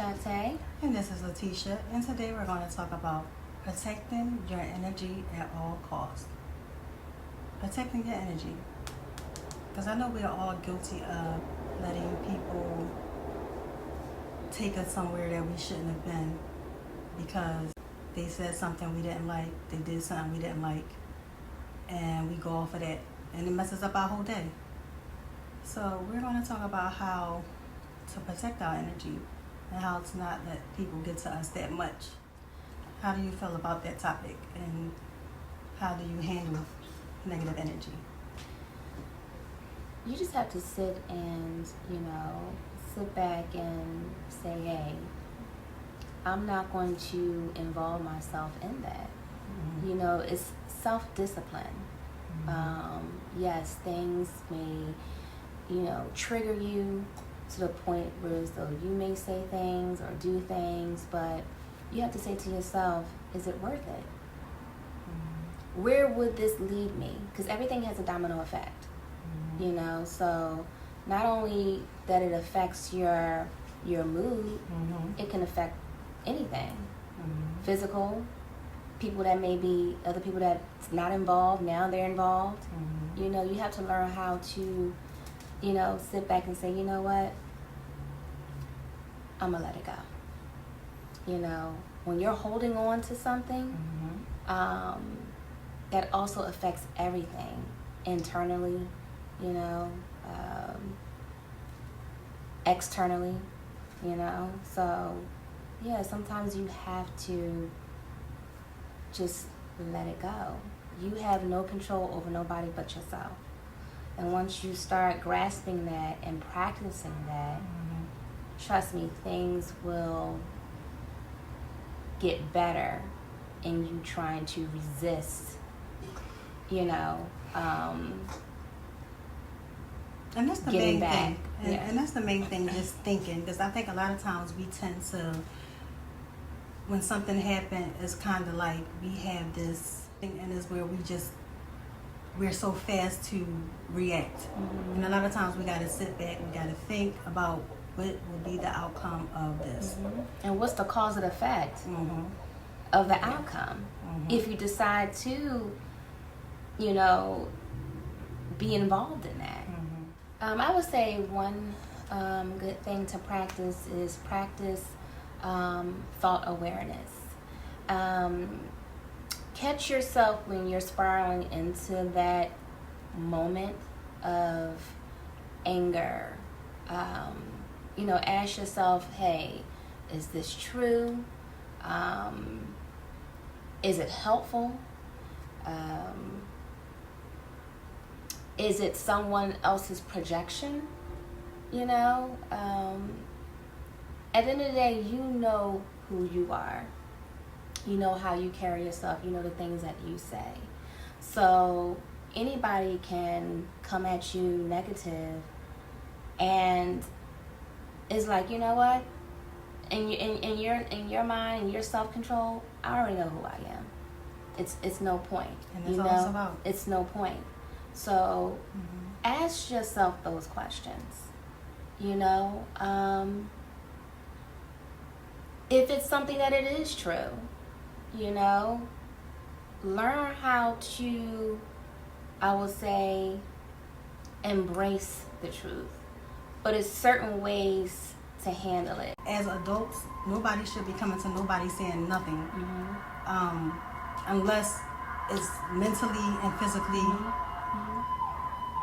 Shantae. And this is Letitia, and today we're going to talk about protecting your energy at all costs. Protecting your energy. Because I know we are all guilty of letting people take us somewhere that we shouldn't have been because they said something we didn't like, they did something we didn't like, and we go off of that, and it messes up our whole day. So we're going to talk about how to protect our energy and how to not let people get to us that much. How do you feel about that topic, and how do you handle negative energy? You just have to sit and, sit back and say, hey, I'm not going to involve myself in that. Mm-hmm. It's self-discipline. Mm-hmm. Yes, things may, trigger you to the point where as though you may say things or do things, but you have to say to yourself, is it worth it? Mm-hmm. Where would this lead me? Because everything has a domino effect, Mm-hmm. So not only that it affects your mood, Mm-hmm. it can affect anything. Mm-hmm. Physical, people that may be, other people that's not involved, now they're involved. Mm-hmm. You have to learn how to, sit back and say, you know what? I'm going to let it go. When you're holding on to something, Mm-hmm. that also affects everything internally, externally, So, yeah, sometimes you have to just let it go. You have no control over nobody but yourself. And once you start grasping that and practicing that, Mm-hmm. trust me, things will get better in you trying to resist, And that's the getting main back. thing. And that's the main thing, just thinking. Because I think a lot of times we tend to, when something happens, it's kind of like we have this thing, and it's where we're so fast to react. Mm-hmm. And a lot of times we got to sit back, we got to think about what will be the outcome of this. Mm-hmm. And what's the cause and effect Mm-hmm. of the outcome? Mm-hmm. If you decide to, be involved in that. Mm-hmm. I would say one good thing to practice is thought awareness. Catch yourself when you're spiraling into that moment of anger. Ask yourself, hey, is this true? Is it helpful? Is it someone else's projection? At the end of the day, you know who you are. You know how you carry yourself. You know the things that you say. So anybody can come at you negative, and it's like, you know what? In your mind, in your self-control, I already know who I am. It's no point. And that's all it's about. It's no point. So Mm-hmm. ask yourself those questions. If it's something that it is true, learn how to, I would say, embrace the truth. But it's certain ways to handle it. As adults, nobody should be coming to nobody saying nothing. Mm-hmm. Unless it's mentally and physically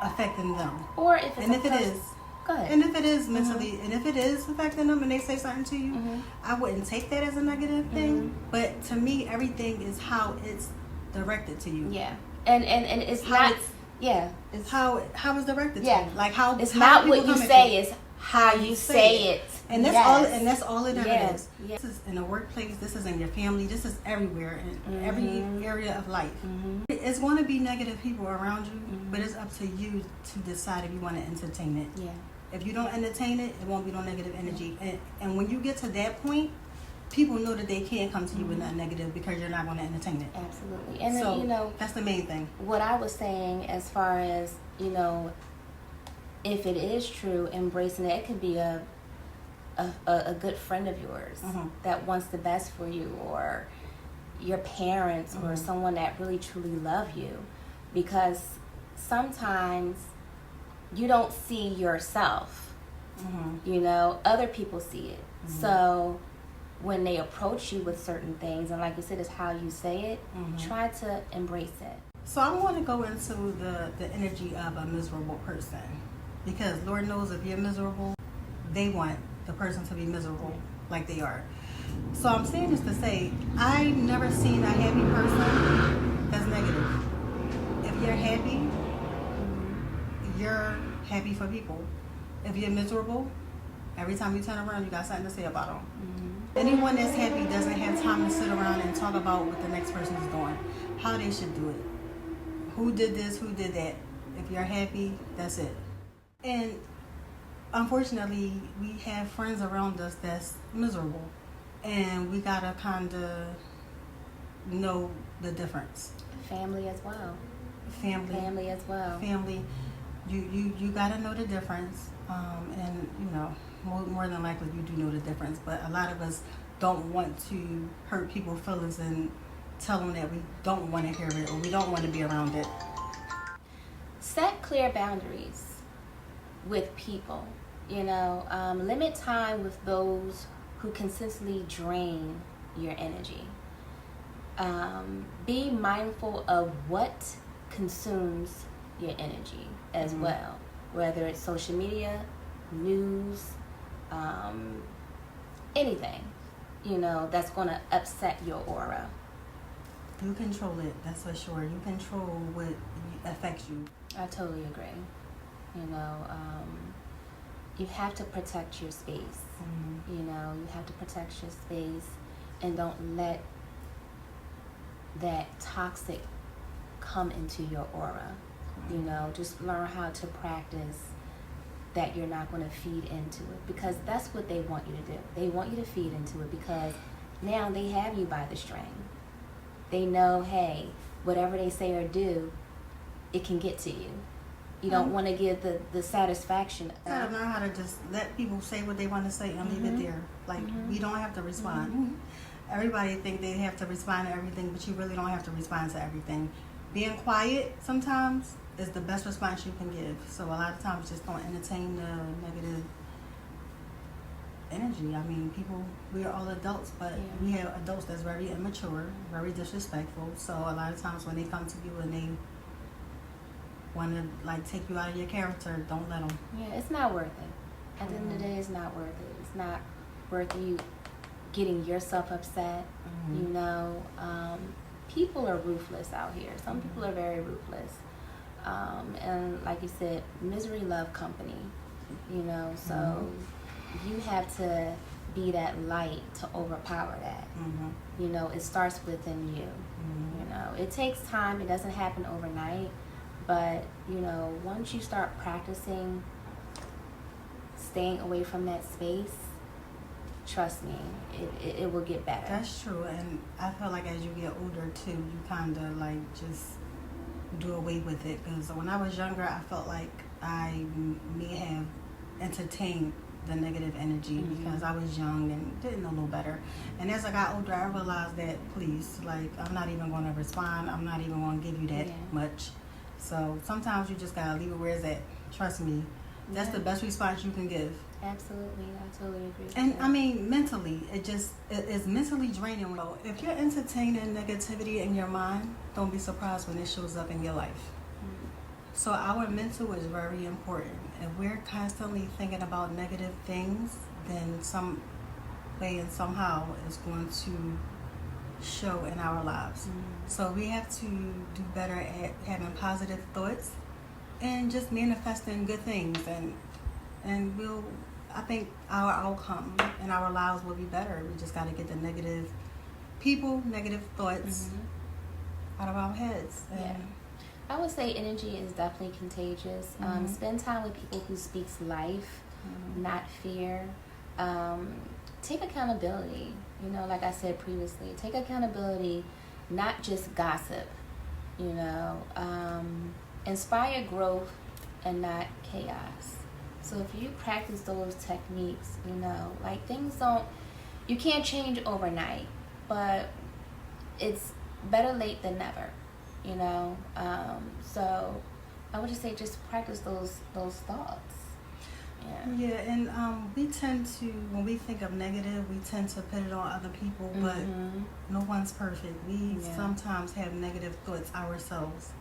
affecting them. Or if it's And if it is, go ahead. and if it is mentally, and if it is affecting them and they say something to you, I wouldn't take that as a negative thing. But to me, everything is how it's directed to you. Yeah. And it's How not, it's, yeah. it's how it's directed Yeah. to you. Like how It's how not people what you come at say, it's how you say it. And that's Yes. all. And that's all it ever Yes. is. Yes. This is in the workplace. This is in your family. This is everywhere in every area of life. It's going to be negative people around you, but it's up to you to decide if you want to entertain it. Yeah. If you don't entertain it, it won't be no negative energy. And when you get to that point, people know that they can't come to you with nothing negative because you're not going to entertain it. Absolutely. And So then, that's the main thing. what I was saying as far as, if it is true, embracing it, it could be a good friend of yours that wants the best for you, or your parents, or someone that really truly love you. Because sometimes you don't see yourself, you know, other people see it. So when they approach you with certain things, and like you said, it's how you say it, try to embrace it. So I want to go into the energy of a miserable person, because Lord knows if you're miserable, they want the person to be miserable like they are. So I'm saying this to say, I've never seen a happy person that's negative. If you're happy, you're happy for people. If you're miserable, every time you turn around, you got something to say about them. Anyone that's happy doesn't have time to sit around and talk about what the next person is doing, how they should do it, who did this, who did that. If you're happy, that's it. And unfortunately, we have friends around us that's miserable, and we gotta kind of know the difference. Family as well. Family as well. Family, you gotta know the difference, and you know, more than likely you do know the difference. But a lot of us don't want to hurt people's feelings and tell them that we don't want to hear it, or we don't want to be around it. Set clear boundaries with people. You know, limit time with those who consistently drain your energy. Be mindful of what consumes your energy as well, whether it's social media, news, anything, you know, that's going to upset your aura. You control it, that's for sure. You control what affects you. I totally agree. You know, you have to protect your space. You know, you have to protect your space, and don't let that toxic come into your aura. You know, just learn how to practice that you're not going to feed into it, because that's what they want you to do. They want you to feed into it because now they have you by the string. They know, hey, whatever they say or do, it can get to you. You don't want to give the satisfaction. You gotta learn how to just let people say what they want to say and leave it there. Like, we don't have to respond. Everybody think they have to respond to everything, but you really don't have to respond to everything. Being quiet sometimes is the best response you can give. So a lot of times just don't entertain the negative energy. I mean, people, we are all adults, but we have adults that's very immature, very disrespectful. So a lot of times when they come to you and they want to like take you out of your character, don't let them. Yeah, it's not worth it. At the end of the day, it's not worth it. It's not worth you getting yourself upset. You know, people are ruthless out here. Some people are very ruthless. And like you said, misery love company. You know, so you have to be that light to overpower that. You know, it starts within you. You know, it takes time. It doesn't happen overnight. But, you know, once you start practicing staying away from that space, trust me, it will get better. That's true. And I feel like as you get older, too, you kind of, like, just do away with it. Because when I was younger, I felt like I may have entertained the negative energy because I was young and didn't know no better. And as I got older, I realized that, please, like, I'm not even going to respond. I'm not even going to give you that much. So sometimes you just gotta leave it where it's at. Trust me, that's the best response you can give. Absolutely, I totally agree with And that. I mean, mentally, it is mentally draining. So if you're entertaining negativity in your mind, don't be surprised when it shows up in your life. So our mental is very important. If we're constantly thinking about negative things, then some way and somehow it's going to show in our lives. So we have to do better at having positive thoughts and just manifesting good things, and I think our outcome and our lives will be better. We just got to get the negative people, negative thoughts out of our heads. I would say energy is definitely contagious. Spend time with people who speaks life, not fear. Take accountability. You know, like I said previously, take accountability, not just gossip. You know, inspire growth and not chaos. So if you practice those techniques, you know, like things don't, you can't change overnight, but it's better late than never, you know. So I would just say just practice those thoughts. Yeah. Yeah, and we tend to, when we think of negative, we tend to put it on other people, but no one's perfect. We sometimes have negative thoughts ourselves,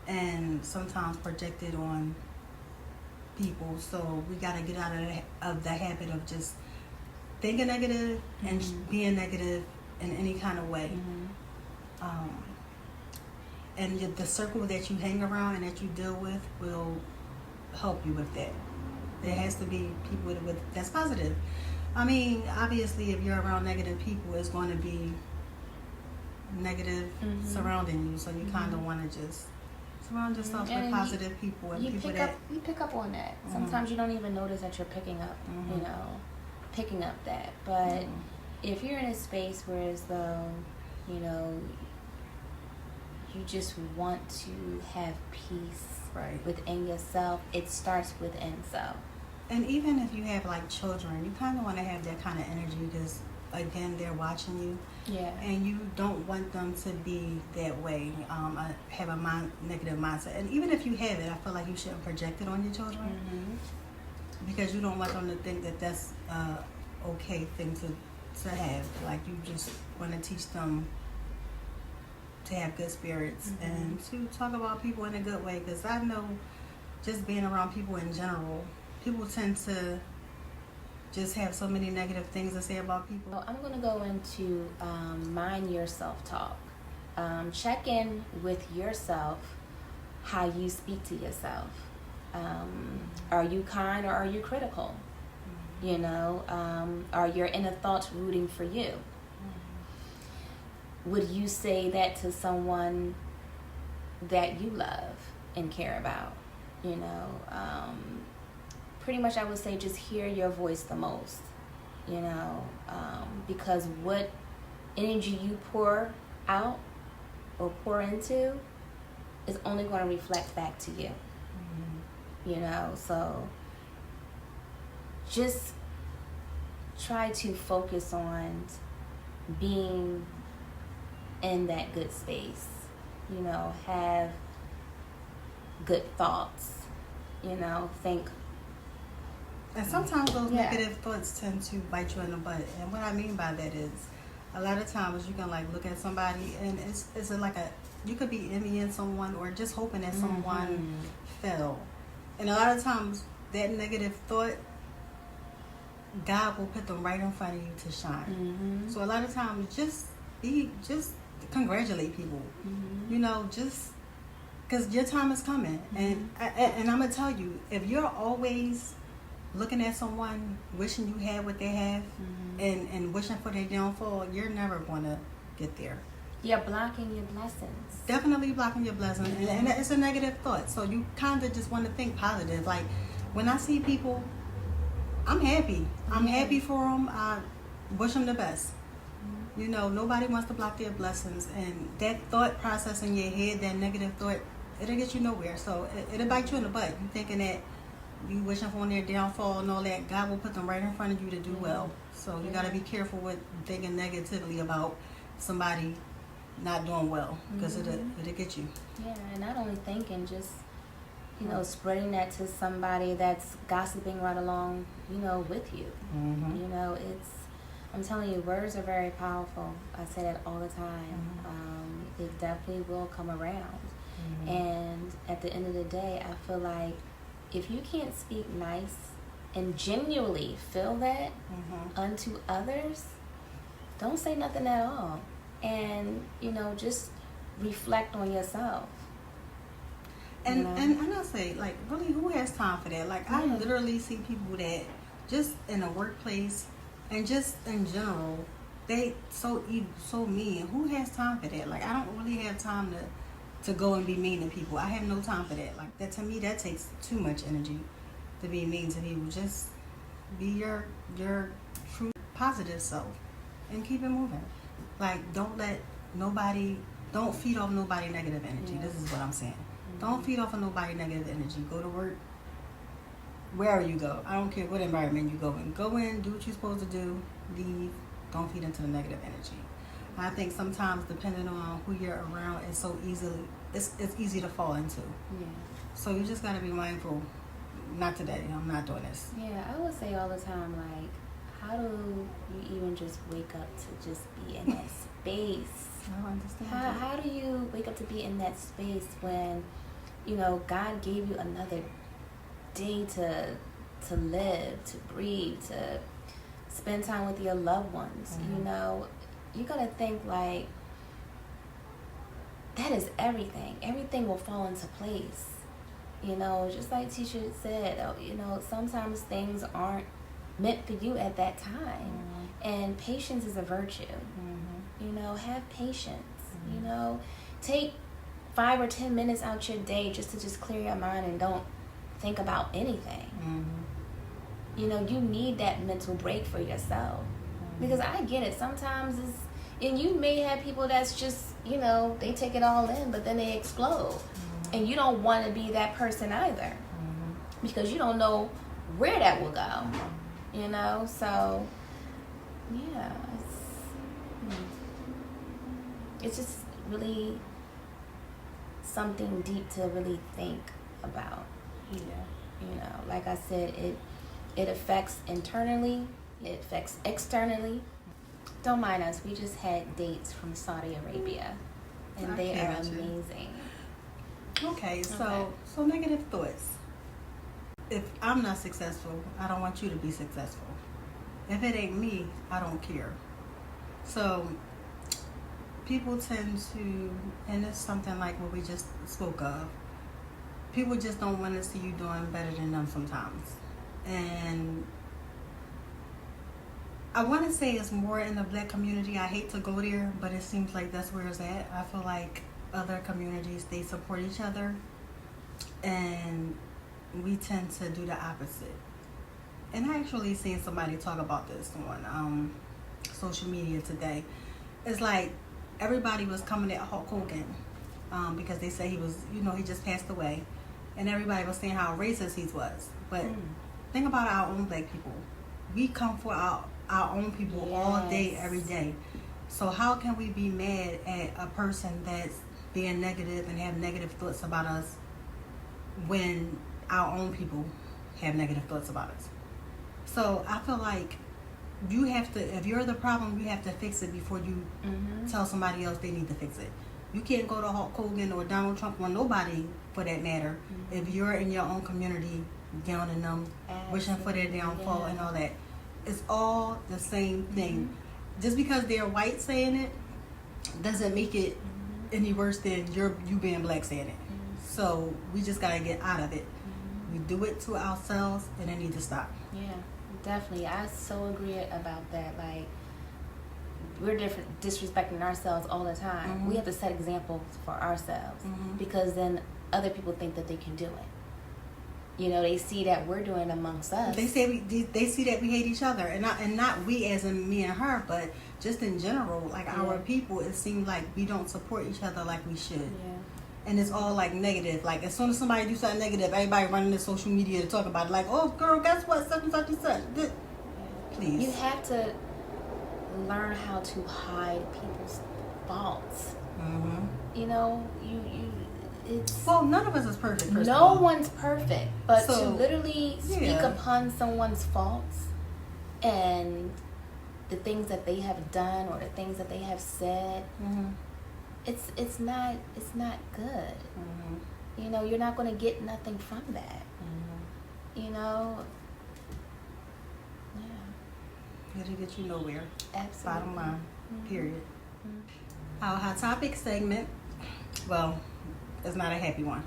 and sometimes project it on people. So we got to get out of the habit of just thinking negative and being negative in any kind of way. And the circle that you hang around and that you deal with will help you with that. There has to be people with that's positive. I mean, obviously, if you're around negative people, it's going to be negative surrounding you. So you kind of want to just surround yourself with positive people and people that you pick up on that. Sometimes you don't even notice that you're picking up, you know, picking up that. But if you're in a space where as though, you know, you just want to have peace within yourself, it starts within self. And even if you have like children, you kind of want to have that kind of energy because, again, they're watching you. Yeah. And you don't want them to be that way, have a negative mindset. And even if you have it, I feel like you shouldn't project it on your children because you don't want them to think that that's okay thing to have. Like, you just want to teach them to have good spirits and to talk about people in a good way, because I know just being around people in general, people tend to just have so many negative things to say about people. So I'm going to go into mind your self-talk. Check in with yourself, how you speak to yourself. Are you kind or are you critical? You know, are your inner thoughts rooting for you? Would you say that to someone that you love and care about? You know, pretty much I would say just hear your voice the most, you know, because what energy you pour out or pour into is only going to reflect back to you, you know, so just try to focus on being in that good space, you know, have good thoughts, you know, think. And sometimes those negative thoughts tend to bite you in the butt. And what I mean by that is, a lot of times you can like look at somebody and it's like you could be envying someone or just hoping that someone fell. And a lot of times that negative thought, God will put them right in front of you to shine. So a lot of times just congratulate people, you know, just because your time is coming. And I'm going to tell you, if you're always looking at someone wishing you had what they have and wishing for their downfall, you're never going to get there. You're blocking your blessings. Definitely blocking your blessings. And it's a negative thought. So you kind of just want to think positive. Like, when I see people, I'm happy. I'm happy for them. I wish them the best. You know, nobody wants to block their blessings. And that thought process in your head, that negative thought, it'll get you nowhere. So it'll bite you in the butt. You thinking that you wishing for their downfall and all that, God will put them right in front of you to do well. So you got to be careful with thinking negatively about somebody not doing well, because it'll get you. Yeah, and not only thinking, just, you know, spreading that to somebody that's gossiping right along, you know, with you. You know, I'm telling you, words are very powerful. I say that all the time. It definitely will come around. And at the end of the day, I feel like if you can't speak nice and genuinely feel that unto others, don't say nothing at all. And, you know, just reflect on yourself. And I say, like, really, who has time for that? Like, I literally see people that just in a workplace and just in general, they so mean. Who has time for that? Like, I don't really have time to go and be mean to people. I have no time for that. Like, that, to me, that takes too much energy to be mean to people. Just be your true positive self and keep it moving. Like, don't feed off nobody negative energy. This is what I'm saying. Don't feed off of nobody negative energy. Go to work wherever you go. I don't care what environment you go in. Go in, do what you're supposed to do, leave. Don't feed into the negative energy. I think sometimes, depending on who you're around, it's easy to fall into. Yeah. So you just gotta be mindful. Not today. I'm not doing this. Yeah, I would say all the time, like, how do you even just wake up to just be in that space? I don't understand. How do you wake up to be in that space when, you know, God gave you another day to live, to breathe, to spend time with your loved ones? Mm-hmm. You know, you gotta think like that is everything. Everything will fall into place. You know, just like Tisha said, you know, sometimes things aren't meant for you at that time. Mm-hmm. And patience is a virtue. Mm-hmm. You know, have patience. Mm-hmm. You know, take 5 or 10 minutes out your day just to just clear your mind and don't think about anything. Mm-hmm. You know, you need that mental break for yourself. Mm-hmm. Because I get it. Sometimes and you may have people that's just, you know, they take it all in, but then they explode. Mm-hmm. And you don't want to be that person either. Mm-hmm. Because you don't know where that will go. You know, so yeah, it's just really something deep to really think about. Yeah. You know, like I said, it affects internally, it affects externally. Don't mind us, we just had dates from Saudi Arabia, and they Okay, are gotcha. amazing. Okay, so Okay. so negative thoughts. If I'm not successful, I don't want you to be successful. If it ain't me, I don't care. So people tend to, and it's something like what we just spoke of, people just don't want to see you doing better than them sometimes. And I want to say it's more in the black community. I hate to go there, but it seems like that's where it's at. I feel like other communities, they support each other, and we tend to do the opposite. And I actually seen somebody talk about this on social media today. It's like everybody was coming at Hulk Hogan because they say he was, you know, he just passed away, and everybody was saying how racist he was. But think about our own black people. We come for our own people all day, every day. So how can we be mad at a person that's being negative and have negative thoughts about us when our own people have negative thoughts about us? So I feel like you have to, if you're the problem, you have to fix it before you tell somebody else they need to fix it. You can't go to Hulk Hogan or Donald Trump or nobody for that matter if you're in your own community downing them, wishing for their downfall and all that. It's all the same thing. Just because they're white saying it doesn't make it any worse than you being black saying it. So we just gotta get out of it. We do it to ourselves, and it needs to stop. Yeah, definitely. I so agree about that. Like, we're disrespecting ourselves all the time. We have to set examples for ourselves because then other people think that they can do it. You know, they see that we're doing it amongst us. They say they see that we hate each other, and not we as in me and her, but just in general, like our people. It seems like we don't support each other like we should. Yeah. And it's all like negative. Like as soon as somebody do something negative, everybody running to social media to talk about it. Like, oh girl, guess what? Such and such and such. Please. You have to learn how to hide people's faults. You know, it's well, none of us is perfect. First no of all. one's perfect, but to So, literally speak yeah. upon someone's faults and the things that they have done or the things that they have said, it's not good. You know, you're not going to get nothing from that. You know, yeah, It'll get you nowhere. absolutely. Bottom line. Period. Our hot topic segment, well, it's not a happy one.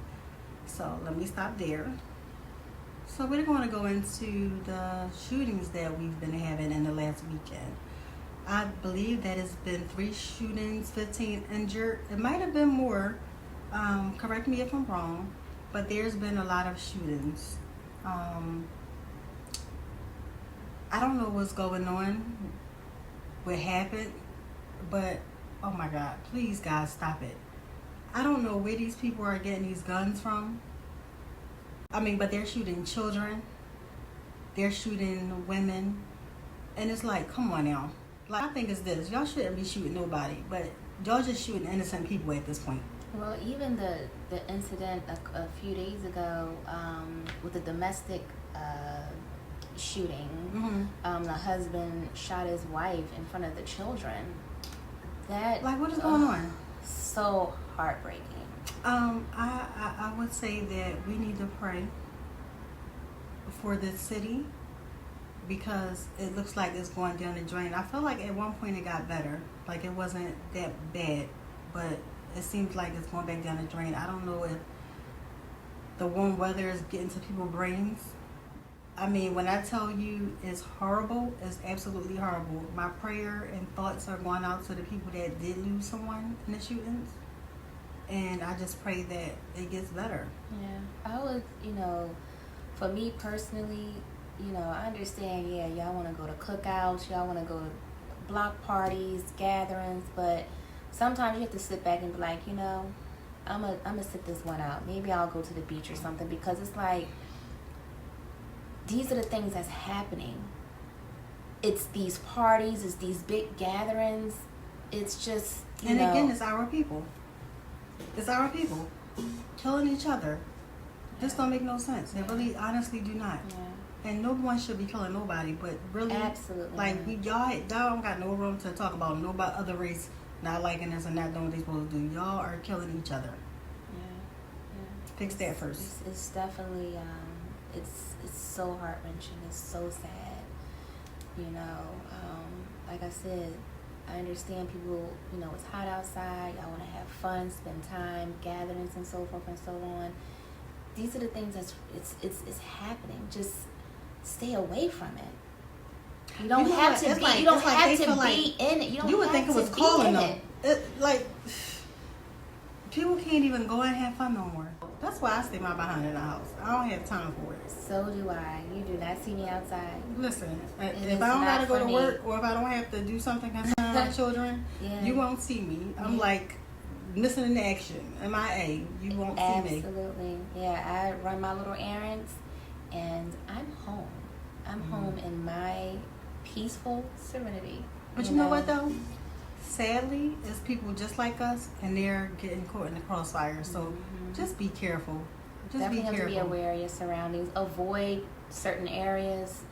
So let me stop there. So we're going to go into the shootings that we've been having in the last weekend. I believe that it's been 3 shootings, 15 injured. It might have been more. Correct me if I'm wrong, but there's been a lot of shootings. I don't know what's going on, what happened, but oh my God, please God, stop it. I don't know where these people are getting these guns from. I mean, but they're shooting children, they're shooting women, and it's like, come on now. Like, I think it's this. Y'all shouldn't be shooting nobody, but y'all just shooting innocent people at this point. Well, even the incident a few days ago with the domestic shooting, the husband shot his wife in front of the children. That, like, what is going on? So heartbreaking. I would say that we need to pray for this city, because it looks like it's going down the drain. I feel like at one point it got better. Like, it wasn't that bad, but it seems like it's going back down the drain. I don't know if the warm weather is getting to people's brains. I mean, when I tell you it's horrible, it's absolutely horrible. My prayer and thoughts are going out to the people that did lose someone in the shootings. And I just pray that it gets better. Yeah. I would, for me personally, I understand, y'all want to go to cookouts, y'all want to go to block parties, gatherings, but sometimes you have to sit back and be like, I'm gonna sit this one out. Maybe I'll go to the beach or something, because it's like, these are the things that's happening. It's these parties, it's these big gatherings. It's just, and again, it's our people. It's our people killing each other. This don't make no sense. They really, honestly, do not. Yeah. And no one should be killing nobody, but really, absolutely, like, y'all don't got no room to talk about nobody other race not liking this and not doing what they supposed to do. Y'all are killing each other. Yeah. Fix that first. It's definitely it's so heart-wrenching. It's so sad. Like I said, I understand people, it's hot outside, y'all want to have fun, spend time, gatherings and so forth and so on. These are the things it's happening. Just stay away from it. You don't have to be. You don't have to be in it. You would think it was calling them. Like, people can't even go and have fun no more. That's why I stay my behind in the house. I don't have time for it. So do I. You do not see me outside. Listen, if I don't gotta go to work, or if I don't have to do something concerning my children, you won't see me. I'm like missing in action. MIA. You won't see me. Absolutely. Yeah, I run my little errands, and I'm home. I'm home in my peaceful serenity. But you know what though? Sadly, it's people just like us, and they're getting caught in the crossfire. So just be careful. Just definitely be careful. Have to be aware of your surroundings. Avoid certain areas.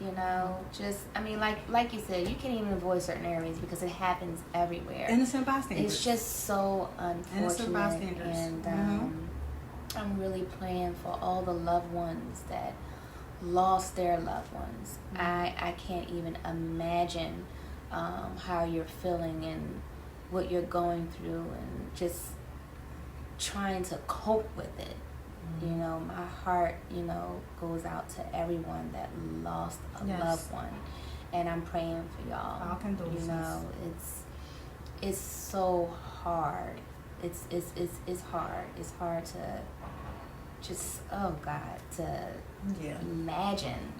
Like you said, you can't even avoid certain areas because it happens everywhere. Innocent bystanders. It's just so unfortunate. Innocent bystanders. And I'm really praying for all the loved ones that lost their loved ones. I can't even imagine how you're feeling and what you're going through, and just trying to cope with it. My heart, goes out to everyone that lost a loved one, and I'm praying for y'all. Our condolences. It's so hard. It's hard. It's hard to just, oh God, to imagine,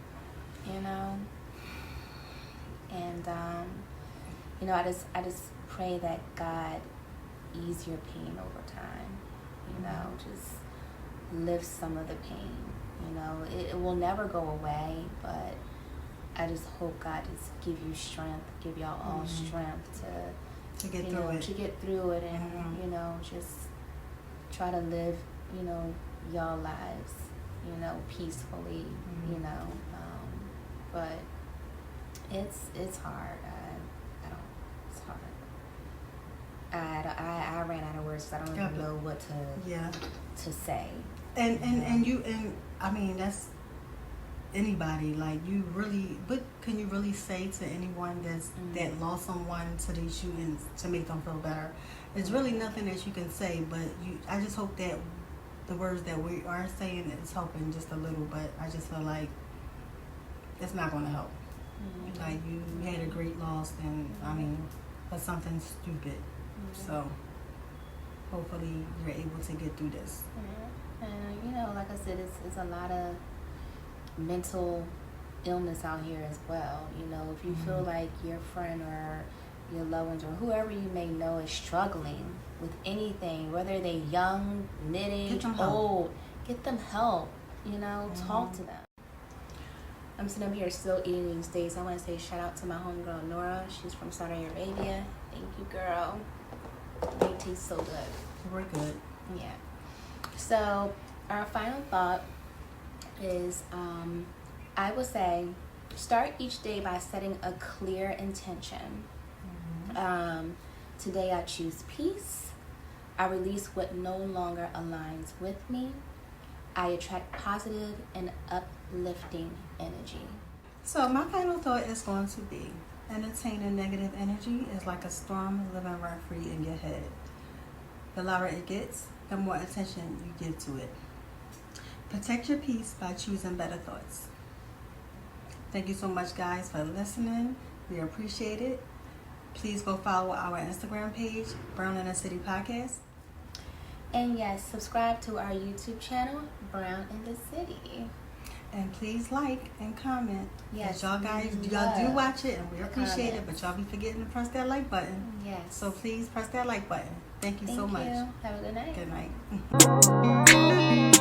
and I just pray that God ease your pain over time. Just lift some of the pain. It will never go away, but I just hope God just give you strength, give y'all all strength to get through it. To get through it, and just try to live, y'all lives, peacefully, but it's hard. It's hard. I ran out of words because I don't even know what to say. And I mean, that's anybody. Like, you really, what can you really say to anyone that lost someone to these shootings to make them feel better? There's really nothing that you can say, but I just hope that the words that we are saying is helping just a little, but I just feel like it's not going to help. Like, you had a great loss, and I mean, for something stupid. So hopefully you're able to get through this. And like I said, it's a lot of mental illness out here as well. If you feel like your friend or your loved ones or whoever you may know is struggling with anything, whether they're young, knitting, old, get them help. Talk to them. I'm sitting up here still eating these dates. I want to say shout out to my homegirl Nora. She's from Saudi Arabia. Thank you, girl. They taste so good. We're good. Yeah. So our final thought is, I would say, start each day by setting a clear intention. Today I choose peace. I release what no longer aligns with me. I attract positive and uplifting energy. So my final thought is going to be, entertaining negative energy is like a storm living rent-free in your head. The louder it gets, the more attention you give to it. Protect your peace by choosing better thoughts. Thank you so much, guys, for listening. We appreciate it. Please go follow our Instagram page, Brown in the City Podcast. And yes, subscribe to our YouTube channel, Brown in the City. And please like and comment. Yes, y'all guys, we y'all do love watch it, and we appreciate it, comments. but y'all be forgetting to press that like button. Yes. So please press that like button. Thank you so much. Have a good night. Good night.